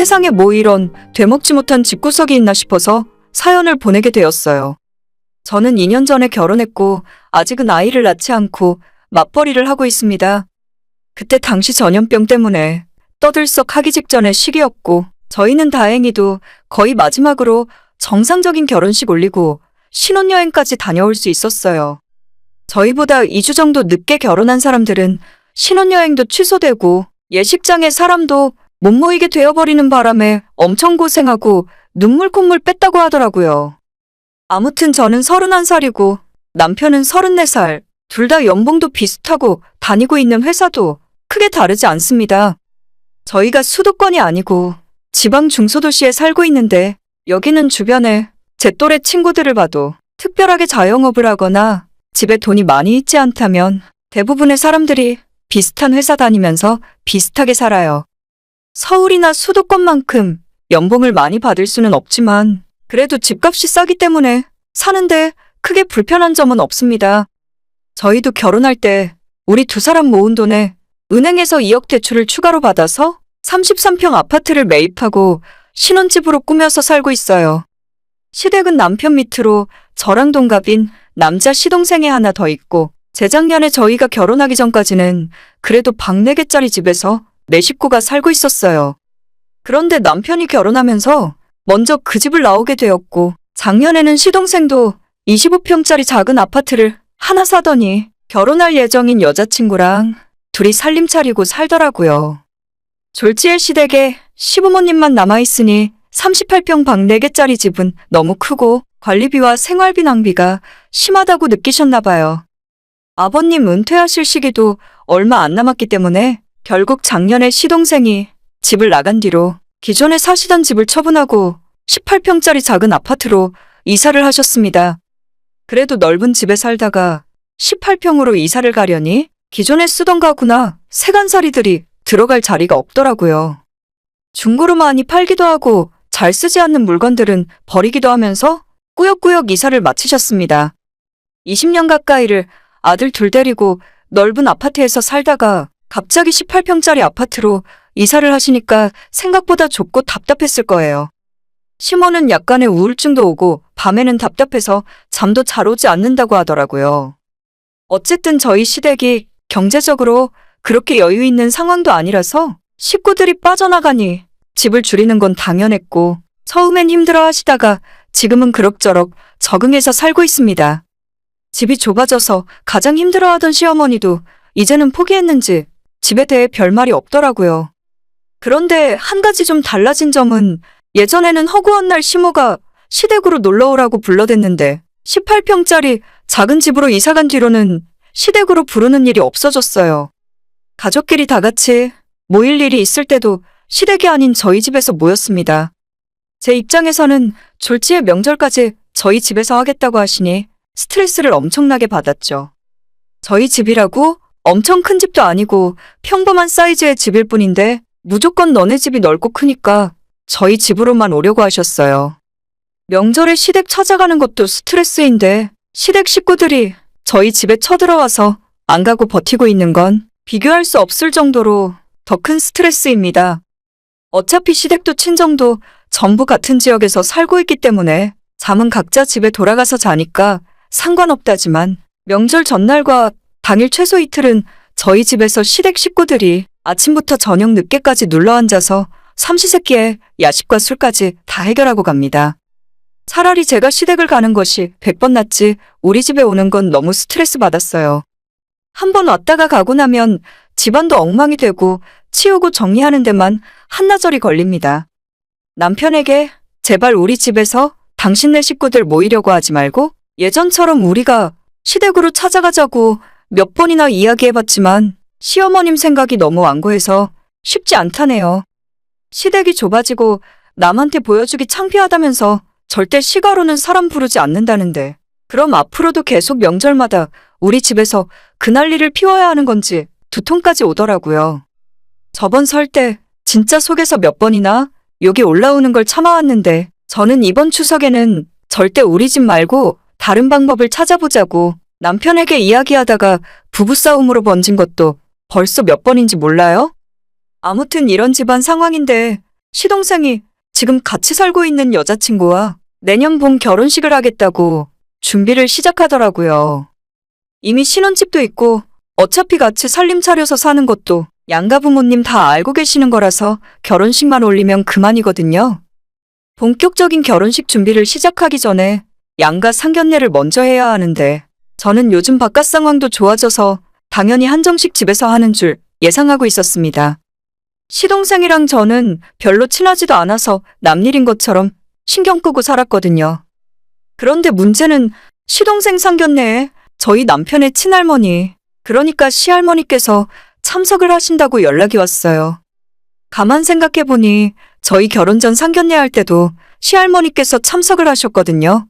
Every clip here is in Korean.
세상에 뭐 이런 되먹지 못한 집구석이 있나 싶어서 사연을 보내게 되었어요. 저는 2년 전에 결혼했고 아직은 아이를 낳지 않고 맞벌이를 하고 있습니다. 그때 당시 전염병 때문에 떠들썩하기 직전의 시기였고 저희는 다행히도 거의 마지막으로 정상적인 결혼식 올리고 신혼여행까지 다녀올 수 있었어요. 저희보다 2주 정도 늦게 결혼한 사람들은 신혼여행도 취소되고 예식장에 사람도 못 모이게 되어버리는 바람에 엄청 고생하고 눈물 콧물 뺐다고 하더라고요. 아무튼 저는 31살이고 남편은 34살, 둘 다 연봉도 비슷하고 다니고 있는 회사도 크게 다르지 않습니다. 저희가 수도권이 아니고 지방 중소도시에 살고 있는데 여기는 주변에 제 또래 친구들을 봐도 특별하게 자영업을 하거나 집에 돈이 많이 있지 않다면 대부분의 사람들이 비슷한 회사 다니면서 비슷하게 살아요. 서울이나 수도권만큼 연봉을 많이 받을 수는 없지만 그래도 집값이 싸기 때문에 사는데 크게 불편한 점은 없습니다. 저희도 결혼할 때 우리 두 사람 모은 돈에 은행에서 2억 대출을 추가로 받아서 33평 아파트를 매입하고 신혼집으로 꾸며서 살고 있어요. 시댁은 남편 밑으로 저랑 동갑인 남자 시동생이 하나 더 있고 재작년에 저희가 결혼하기 전까지는 그래도 방 4개짜리 집에서 4식구가 살고 있었어요. 그런데 남편이 결혼하면서 먼저 그 집을 나오게 되었고 작년에는 시동생도 25평짜리 작은 아파트를 하나 사더니 결혼할 예정인 여자친구랑 둘이 살림 차리고 살더라고요. 졸지의 시댁에 시부모님만 남아있으니 38평 방 4개짜리 집은 너무 크고 관리비와 생활비 낭비가 심하다고 느끼셨나 봐요. 아버님 은퇴하실 시기도 얼마 안 남았기 때문에 결국 작년에 시동생이 집을 나간 뒤로 기존에 사시던 집을 처분하고 18평짜리 작은 아파트로 이사를 하셨습니다. 그래도 넓은 집에 살다가 18평으로 이사를 가려니 기존에 쓰던 가구나 세간살이들이 들어갈 자리가 없더라고요. 중고로 많이 팔기도 하고 잘 쓰지 않는 물건들은 버리기도 하면서 꾸역꾸역 이사를 마치셨습니다. 20년 가까이를 아들 둘 데리고 넓은 아파트에서 살다가 갑자기 18평짜리 아파트로 이사를 하시니까 생각보다 좁고 답답했을 거예요. 시모는 약간의 우울증도 오고 밤에는 답답해서 잠도 잘 오지 않는다고 하더라고요. 어쨌든 저희 시댁이 경제적으로 그렇게 여유 있는 상황도 아니라서 식구들이 빠져나가니 집을 줄이는 건 당연했고 처음엔 힘들어 하시다가 지금은 그럭저럭 적응해서 살고 있습니다. 집이 좁아져서 가장 힘들어하던 시어머니도 이제는 포기했는지 집에 대해 별말이 없더라고요. 그런데 한 가지 좀 달라진 점은 예전에는 허구한 날 시모가 시댁으로 놀러오라고 불러댔는데 18평짜리 작은 집으로 이사간 뒤로는 시댁으로 부르는 일이 없어졌어요. 가족끼리 다 같이 모일 일이 있을 때도 시댁이 아닌 저희 집에서 모였습니다. 제 입장에서는 졸지의 명절까지 저희 집에서 하겠다고 하시니 스트레스를 엄청나게 받았죠. 저희 집이라고 엄청 큰 집도 아니고 평범한 사이즈의 집일 뿐인데 무조건 너네 집이 넓고 크니까 저희 집으로만 오려고 하셨어요. 명절에 시댁 찾아가는 것도 스트레스인데 시댁 식구들이 저희 집에 쳐들어와서 안 가고 버티고 있는 건 비교할 수 없을 정도로 더 큰 스트레스입니다. 어차피 시댁도 친정도 전부 같은 지역에서 살고 있기 때문에 잠은 각자 집에 돌아가서 자니까 상관없다지만 명절 전날과 당일 최소 이틀은 저희 집에서 시댁 식구들이 아침부터 저녁 늦게까지 눌러앉아서 삼시세끼에 야식과 술까지 다 해결하고 갑니다. 차라리 제가 시댁을 가는 것이 100번 낫지 우리 집에 오는 건 너무 스트레스 받았어요. 한번 왔다가 가고 나면 집안도 엉망이 되고 치우고 정리하는 데만 한나절이 걸립니다. 남편에게 제발 우리 집에서 당신네 식구들 모이려고 하지 말고 예전처럼 우리가 시댁으로 찾아가자고 몇 번이나 이야기해봤지만 시어머님 생각이 너무 완고해서 쉽지 않다네요. 시댁이 좁아지고 남한테 보여주기 창피하다면서 절대 시가로는 사람 부르지 않는다는데 그럼 앞으로도 계속 명절마다 우리 집에서 그 난리를 피워야 하는 건지 두통까지 오더라고요. 저번 설 때 진짜 속에서 몇 번이나 욕이 올라오는 걸 참아왔는데 저는 이번 추석에는 절대 우리 집 말고 다른 방법을 찾아보자고 남편에게 이야기하다가 부부싸움으로 번진 것도 벌써 몇 번인지 몰라요? 아무튼 이런 집안 상황인데 시동생이 지금 같이 살고 있는 여자친구와 내년 봄 결혼식을 하겠다고 준비를 시작하더라고요. 이미 신혼집도 있고 어차피 같이 살림 차려서 사는 것도 양가 부모님 다 알고 계시는 거라서 결혼식만 올리면 그만이거든요. 본격적인 결혼식 준비를 시작하기 전에 양가 상견례를 먼저 해야 하는데 저는 요즘 바깥 상황도 좋아져서 당연히 한정식 집에서 하는 줄 예상하고 있었습니다. 시동생이랑 저는 별로 친하지도 않아서 남일인 것처럼 신경 끄고 살았거든요. 그런데 문제는 시동생 상견례에 저희 남편의 친할머니, 그러니까 시할머니께서 참석을 하신다고 연락이 왔어요. 가만 생각해보니 저희 결혼 전 상견례 할 때도 시할머니께서 참석을 하셨거든요.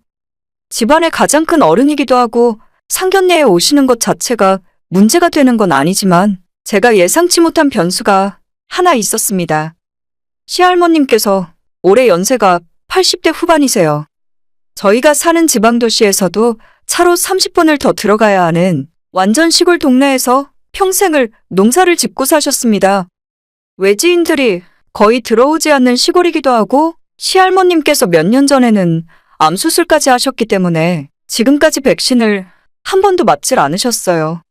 집안의 가장 큰 어른이기도 하고 상견례에 오시는 것 자체가 문제가 되는 건 아니지만 제가 예상치 못한 변수가 하나 있었습니다. 시할머님께서 올해 연세가 80대 후반이세요. 저희가 사는 지방도시에서도 차로 30분을 더 들어가야 하는 완전 시골 동네에서 평생을 농사를 짓고 사셨습니다. 외지인들이 거의 들어오지 않는 시골이기도 하고 시할머님께서 몇 년 전에는 암 수술까지 하셨기 때문에 지금까지 백신을 한 번도 맞질 않으셨어요.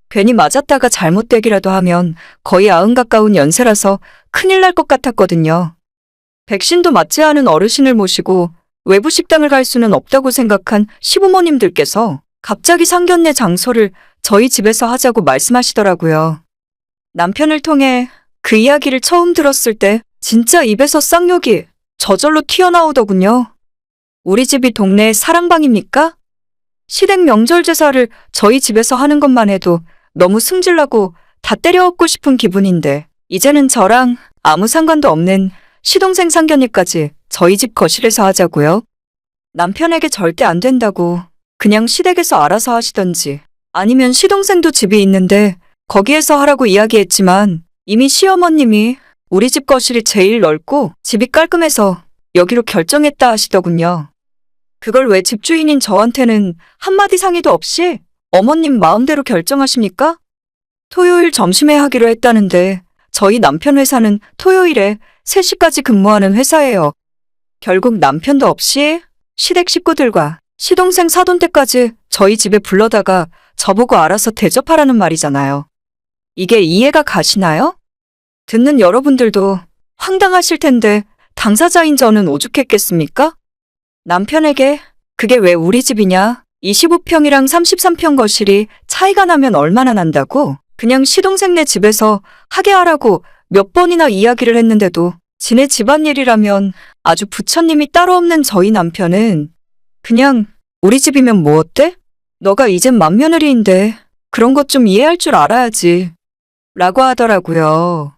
괜히 맞았다가 잘못되기라도 하면 거의 90 가까운 연세라서 큰일 날 것 같았거든요. 백신도 맞지 않은 어르신을 모시고 외부 식당을 갈 수는 없다고 생각한 시부모님들께서 갑자기 상견례 장소를 저희 집에서 하자고 말씀하시더라고요. 남편을 통해 그 이야기를 처음 들었을 때 진짜 입에서 쌍욕이 저절로 튀어나오더군요. 우리 집이 동네의 사랑방입니까? 시댁 명절 제사를 저희 집에서 하는 것만 해도 너무 승질나고 다 때려엎고 싶은 기분인데 이제는 저랑 아무 상관도 없는 시동생 상견례까지 저희 집 거실에서 하자고요? 남편에게 절대 안 된다고 그냥 시댁에서 알아서 하시던지 아니면 시동생도 집이 있는데 거기에서 하라고 이야기했지만 이미 시어머님이 우리 집 거실이 제일 넓고 집이 깔끔해서 여기로 결정했다 하시더군요. 그걸 왜 집주인인 저한테는 한마디 상의도 없이 어머님 마음대로 결정하십니까? 토요일 점심에 하기로 했다는데 저희 남편 회사는 토요일에 3시까지 근무하는 회사예요. 결국 남편도 없이 시댁 식구들과 시동생 사돈댁까지 저희 집에 불러다가 저보고 알아서 대접하라는 말이잖아요. 이게 이해가 가시나요? 듣는 여러분들도 황당하실 텐데 당사자인 저는 오죽했겠습니까? 남편에게 그게 왜 우리 집이냐? 25평이랑 33평 거실이 차이가 나면 얼마나 난다고? 그냥 시동생네 집에서 하게 하라고 몇 번이나 이야기를 했는데도 지네 집안일이라면 아주 부처님이 따로 없는 저희 남편은 그냥 우리 집이면 뭐 어때? 너가 이젠 맏며느리인데 그런 것 좀 이해할 줄 알아야지 라고 하더라고요.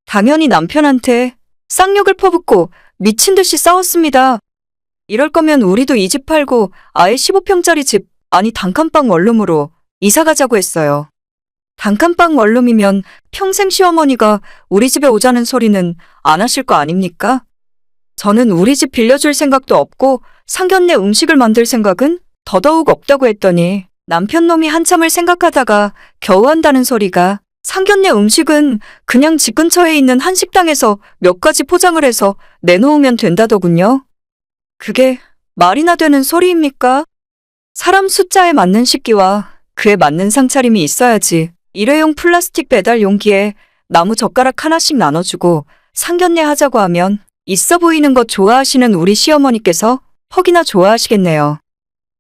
당연히 남편한테 쌍욕을 퍼붓고 미친 듯이 싸웠습니다. 이럴 거면 우리도 이 집 팔고 아예 15평짜리 집, 아니 단칸방 원룸으로 이사 가자고 했어요. 단칸방 원룸이면 평생 시어머니가 우리 집에 오자는 소리는 안 하실 거 아닙니까? 저는 우리 집 빌려줄 생각도 없고 상견례 음식을 만들 생각은 더더욱 없다고 했더니 남편 놈이 한참을 생각하다가 겨우 한다는 소리가 상견례 음식은 그냥 집 근처에 있는 한식당에서 몇 가지 포장을 해서 내놓으면 된다더군요. 그게 말이나 되는 소리입니까? 사람 숫자에 맞는 식기와 그에 맞는 상차림이 있어야지 일회용 플라스틱 배달 용기에 나무 젓가락 하나씩 나눠주고 상견례 하자고 하면 있어 보이는 것 좋아하시는 우리 시어머니께서 퍽이나 좋아하시겠네요.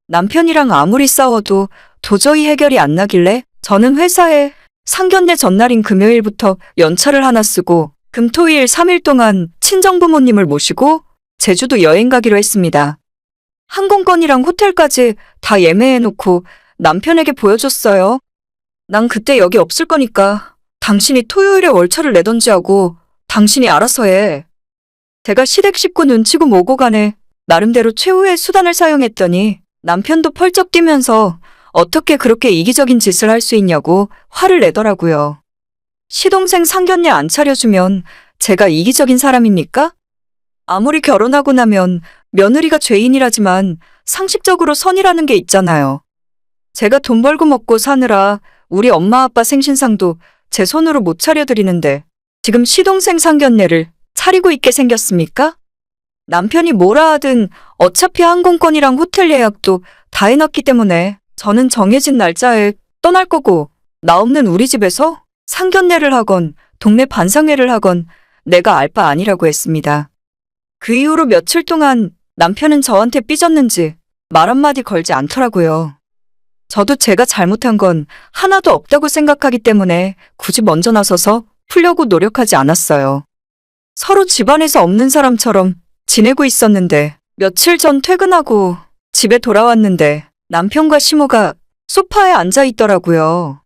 남편이랑 아무리 싸워도 도저히 해결이 안 나길래 저는 회사에 상견례 전날인 금요일부터 연차를 하나 쓰고 금토일 3일 동안 친정부모님을 모시고 제주도 여행 가기로 했습니다. 항공권이랑 호텔까지 다 예매해놓고 남편에게 보여줬어요. 난 그때 여기 없을 거니까 당신이 토요일에 월차를 내던지 하고 당신이 알아서 해. 제가 시댁 식구 눈치고 뭐고 간에 나름대로 최후의 수단을 사용했더니 남편도 펄쩍 뛰면서 어떻게 그렇게 이기적인 짓을 할 수 있냐고 화를 내더라고요. 시동생 상견례 안 차려주면 제가 이기적인 사람입니까? 아무리 결혼하고 나면 며느리가 죄인이라지만 상식적으로 선이라는 게 있잖아요. 제가 돈 벌고 먹고 사느라 우리 엄마 아빠 생신상도 제 손으로 못 차려드리는데 지금 시동생 상견례를 차리고 있게 생겼습니까? 남편이 뭐라 하든 어차피 항공권이랑 호텔 예약도 다 해놨기 때문에 저는 정해진 날짜에 떠날 거고 나 없는 우리 집에서 상견례를 하건 동네 반상회를 하건 내가 알 바 아니라고 했습니다. 그 이후로 며칠 동안 남편은 저한테 삐졌는지 말 한마디 걸지 않더라고요. 저도 제가 잘못한 건 하나도 없다고 생각하기 때문에 굳이 먼저 나서서 풀려고 노력하지 않았어요. 서로 집안에서 없는 사람처럼 지내고 있었는데 며칠 전 퇴근하고 집에 돌아왔는데 남편과 시모가 소파에 앉아 있더라고요.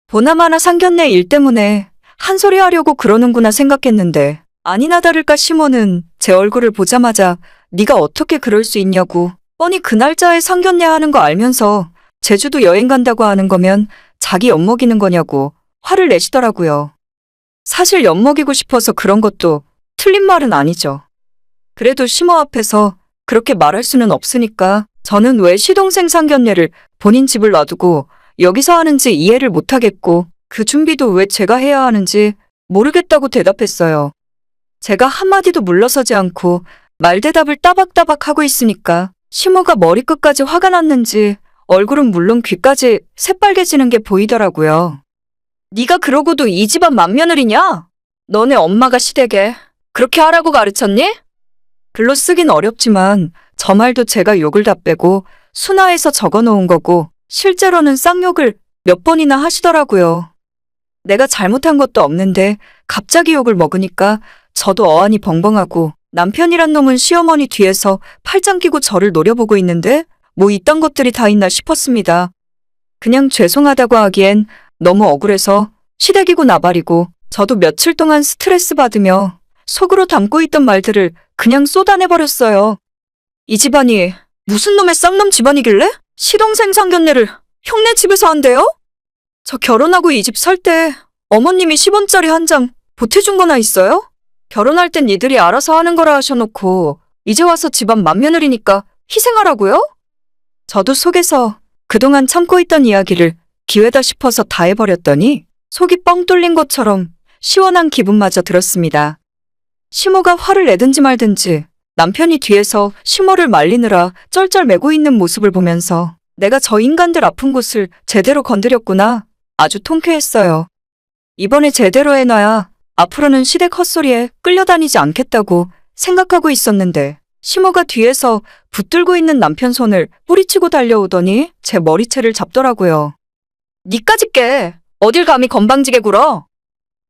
보나마나 상견례 일 때문에 한 소리 하려고 그러는구나 생각했는데 아니나 다를까 시모는 제 얼굴을 보자마자 네가 어떻게 그럴 수 있냐고 뻔히 그 날짜에 상견례 하는 거 알면서 제주도 여행 간다고 하는 거면 자기 엿먹이는 거냐고 화를 내시더라고요. 사실 엿먹이고 싶어서 그런 것도 틀린 말은 아니죠. 그래도 시모 앞에서 그렇게 말할 수는 없으니까 저는 왜 시동생 상견례를 본인 집을 놔두고 여기서 하는지 이해를 못하겠고 그 준비도 왜 제가 해야 하는지 모르겠다고 대답했어요. 제가 한마디도 물러서지 않고 말대답을 따박따박 하고 있으니까 시모가 머리끝까지 화가 났는지 얼굴은 물론 귀까지 새빨개지는 게 보이더라고요. 네가 그러고도 이 집안 맏며느리냐? 너네 엄마가 시댁에 그렇게 하라고 가르쳤니? 글로 쓰긴 어렵지만 저 말도 제가 욕을 다 빼고 순화해서 적어놓은 거고 실제로는 쌍욕을 몇 번이나 하시더라고요. 내가 잘못한 것도 없는데 갑자기 욕을 먹으니까 저도 어안이 벙벙하고 남편이란 놈은 시어머니 뒤에서 팔짱 끼고 저를 노려보고 있는데 뭐 이딴 것들이 다 있나 싶었습니다. 그냥 죄송하다고 하기엔 너무 억울해서 시댁이고 나발이고 저도 며칠 동안 스트레스 받으며 속으로 담고 있던 말들을 그냥 쏟아내버렸어요. 이 집안이 무슨 놈의 쌍놈 집안이길래 시동생 상견례를 형네 집에서 한대요? 저 결혼하고 이 집 살 때 어머님이 10원짜리 한 장 보태준 거나 있어요? 결혼할 땐 니들이 알아서 하는 거라 하셔놓고 이제 와서 집안 맏며느리니까 희생하라고요? 저도 속에서 그동안 참고 있던 이야기를 기회다 싶어서 다 해버렸더니 속이 뻥 뚫린 것처럼 시원한 기분마저 들었습니다. 시모가 화를 내든지 말든지 남편이 뒤에서 시모를 말리느라 쩔쩔매고 있는 모습을 보면서 내가 저 인간들 아픈 곳을 제대로 건드렸구나. 아주 통쾌했어요. 이번에 제대로 해놔야 앞으로는 시댁 헛소리에 끌려다니지 않겠다고 생각하고 있었는데 시모가 뒤에서 붙들고 있는 남편 손을 뿌리치고 달려오더니 제 머리채를 잡더라고요. 니까짓 게 어딜 감히 건방지게 굴어?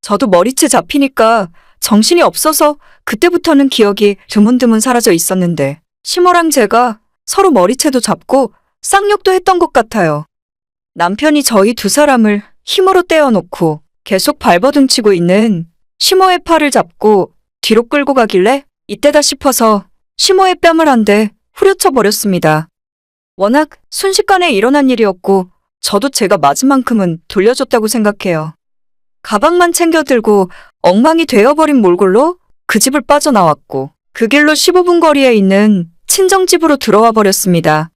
저도 머리채 잡히니까 정신이 없어서 그때부터는 기억이 드문드문 사라져 있었는데 시모랑 제가 서로 머리채도 잡고 쌍욕도 했던 것 같아요. 남편이 저희 두 사람을 힘으로 떼어놓고 계속 발버둥치고 있는 시모의 팔을 잡고 뒤로 끌고 가길래 이때다 싶어서 시모의 뺨을 한 대 후려쳐 버렸습니다. 워낙 순식간에 일어난 일이었고 저도 제가 맞은 만큼은 돌려줬다고 생각해요. 가방만 챙겨 들고 엉망이 되어버린 몰골로 그 집을 빠져나왔고 그 길로 15분 거리에 있는 친정집으로 들어와 버렸습니다.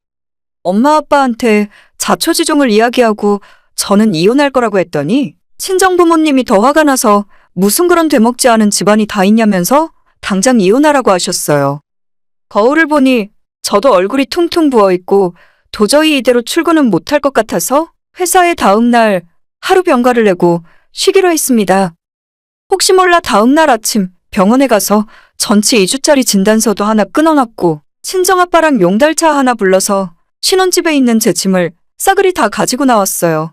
엄마 아빠한테 자초지종을 이야기하고 저는 이혼할 거라고 했더니 친정부모님이 더 화가 나서 무슨 그런 되먹지 않은 집안이 다 있냐면서 당장 이혼하라고 하셨어요. 거울을 보니 저도 얼굴이 퉁퉁 부어있고 도저히 이대로 출근은 못할 것 같아서 회사에 다음 날 하루 병가를 내고 쉬기로 했습니다. 혹시 몰라 다음 날 아침 병원에 가서 전치 2주짜리 진단서도 하나 끊어놨고 친정아빠랑 용달차 하나 불러서 신혼집에 있는 제 짐을 싸그리 다 가지고 나왔어요.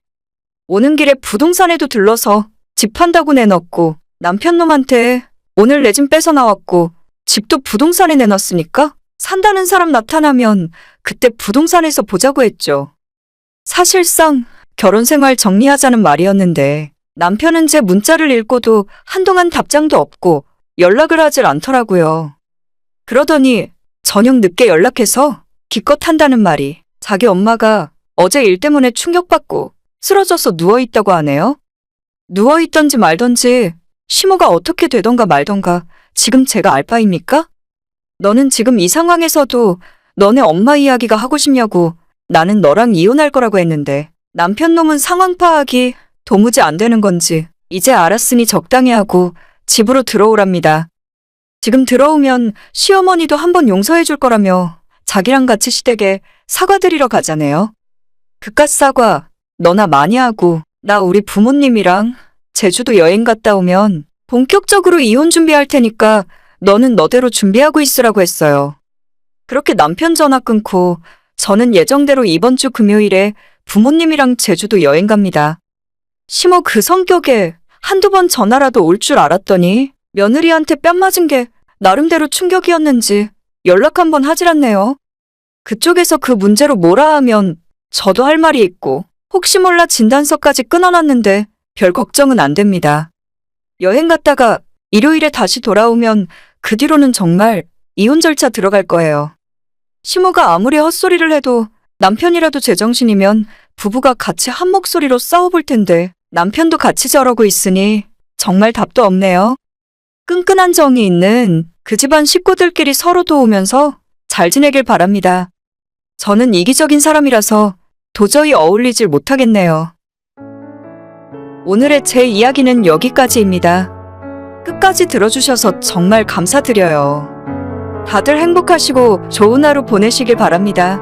오는 길에 부동산에도 들러서 집 판다고 내놨고 남편 놈한테 오늘 내 짐 뺏어 나왔고 집도 부동산에 내놨으니까 산다는 사람 나타나면 그때 부동산에서 보자고 했죠. 사실상 결혼 생활 정리하자는 말이었는데 남편은 제 문자를 읽고도 한동안 답장도 없고 연락을 하질 않더라고요. 그러더니 저녁 늦게 연락해서 기껏 한다는 말이 자기 엄마가 어제 일 때문에 충격받고 쓰러져서 누워있다고 하네요. 누워있던지 말던지 시모가 어떻게 되던가 말던가 지금 제가 알 바입니까? 너는 지금 이 상황에서도 너네 엄마 이야기가 하고 싶냐고 나는 너랑 이혼할 거라고 했는데 남편 놈은 상황 파악이 도무지 안 되는 건지 이제 알았으니 적당히 하고 집으로 들어오랍니다. 지금 들어오면 시어머니도 한번 용서해 줄 거라며 자기랑 같이 시댁에 사과드리러 가자네요. 그깟 사과 너나 많이 하고 나 우리 부모님이랑 제주도 여행 갔다 오면 본격적으로 이혼 준비할 테니까 너는 너대로 준비하고 있으라고 했어요. 그렇게 남편 전화 끊고 저는 예정대로 이번 주 금요일에 부모님이랑 제주도 여행 갑니다. 시모 그 성격에 한두 번 전화라도 올 줄 알았더니 며느리한테 뺨 맞은 게 나름대로 충격이었는지 연락 한번 하질 않네요. 그쪽에서 그 문제로 뭐라 하면 저도 할 말이 있고 혹시 몰라 진단서까지 끊어놨는데 별 걱정은 안 됩니다. 여행 갔다가 일요일에 다시 돌아오면 그 뒤로는 정말 이혼 절차 들어갈 거예요. 시모가 아무리 헛소리를 해도 남편이라도 제정신이면 부부가 같이 한 목소리로 싸워볼 텐데 남편도 같이 저러고 있으니 정말 답도 없네요. 끈끈한 정이 있는 그 집안 식구들끼리 서로 도우면서 잘 지내길 바랍니다. 저는 이기적인 사람이라서 도저히 어울리질 못하겠네요. 오늘의 제 이야기는 여기까지입니다. 끝까지 들어주셔서 정말 감사드려요. 다들 행복하시고 좋은 하루 보내시길 바랍니다.